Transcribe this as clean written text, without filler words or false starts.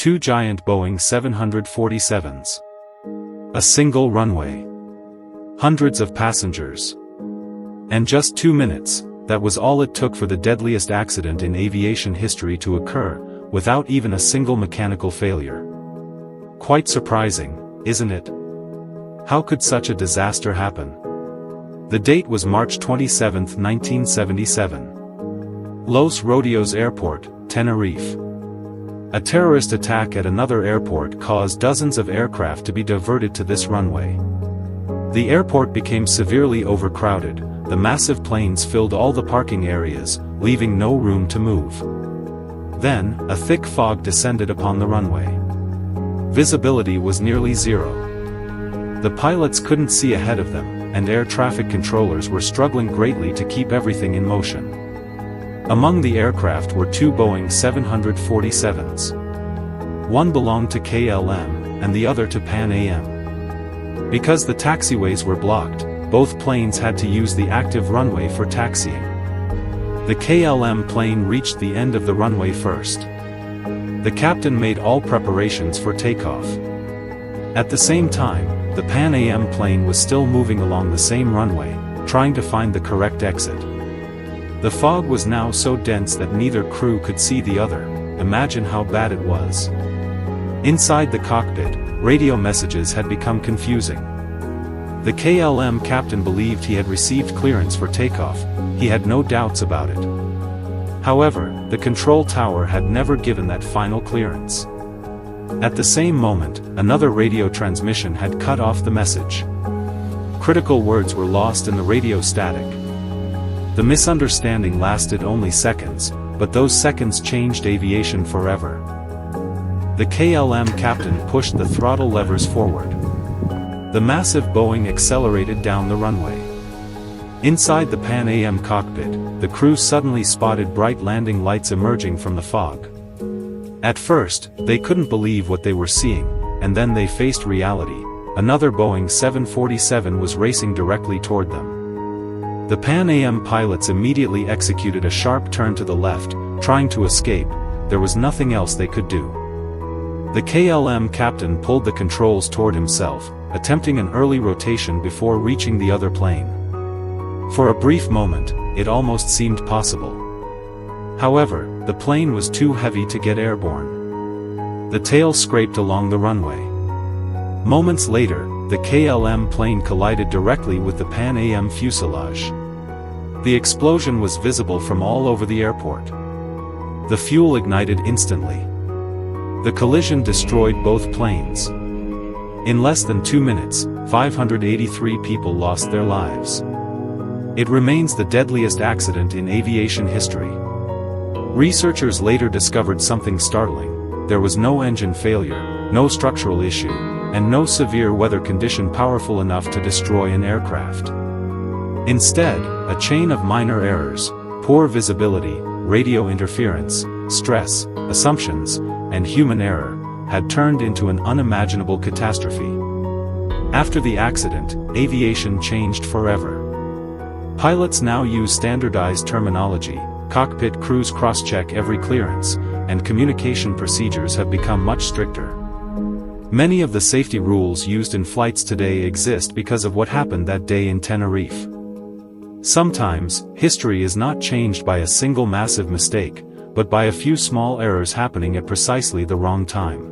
two giant Boeing 747s. A single runway. Hundreds of passengers. And just 2 minutes, that was all it took for the deadliest accident in aviation history to occur, without even a single mechanical failure. Quite surprising, isn't it? How could such a disaster happen? The date was March 27, 1977. Los Rodeos Airport, Tenerife. A terrorist attack at another airport caused dozens of aircraft to be diverted to this runway. The airport became severely overcrowded, the massive planes filled all the parking areas, leaving no room to move. Then, a thick fog descended upon the runway. Visibility was nearly zero. The pilots couldn't see ahead of them, and air traffic controllers were struggling greatly to keep everything in motion. Among the aircraft were two Boeing 747s. One belonged to KLM, and the other to Pan Am. Because the taxiways were blocked, both planes had to use the active runway for taxiing. The KLM plane reached the end of the runway first. The captain made all preparations for takeoff. At the same time, the Pan Am plane was still moving along the same runway, trying to find the correct exit. The fog was now so dense that neither crew could see the other. Imagine how bad it was. Inside the cockpit, radio messages had become confusing. The KLM captain believed he had received clearance for takeoff. He had no doubts about it. However, the control tower had never given that final clearance. At the same moment, another radio transmission had cut off the message. Critical words were lost in the radio static. The misunderstanding lasted only seconds, but those seconds changed aviation forever. The KLM captain pushed the throttle levers forward. The massive Boeing accelerated down the runway. Inside the Pan Am cockpit, the crew suddenly spotted bright landing lights emerging from the fog. At first, they couldn't believe what they were seeing, and then they faced reality. Another Boeing 747 was racing directly toward them. The Pan Am pilots immediately executed a sharp turn to the left, trying to escape. There was nothing else they could do. The KLM captain pulled the controls toward himself, attempting an early rotation before reaching the other plane. For a brief moment, it almost seemed possible. However, the plane was too heavy to get airborne. The tail scraped along the runway. Moments later, the KLM plane collided directly with the Pan Am fuselage. The explosion was visible from all over the airport. The fuel ignited instantly. The collision destroyed both planes. In less than 2 minutes, 583 people lost their lives. It remains the deadliest accident in aviation history. Researchers later discovered something startling. There was no engine failure, no structural issue, and no severe weather condition powerful enough to destroy an aircraft. Instead, a chain of minor errors, poor visibility, radio interference, stress, assumptions, and human error, had turned into an unimaginable catastrophe. After the accident, aviation changed forever. Pilots now use standardized terminology, cockpit crews cross-check every clearance, and communication procedures have become much stricter. Many of the safety rules used in flights today exist because of what happened that day in Tenerife. Sometimes, history is not changed by a single massive mistake, but by a few small errors happening at precisely the wrong time.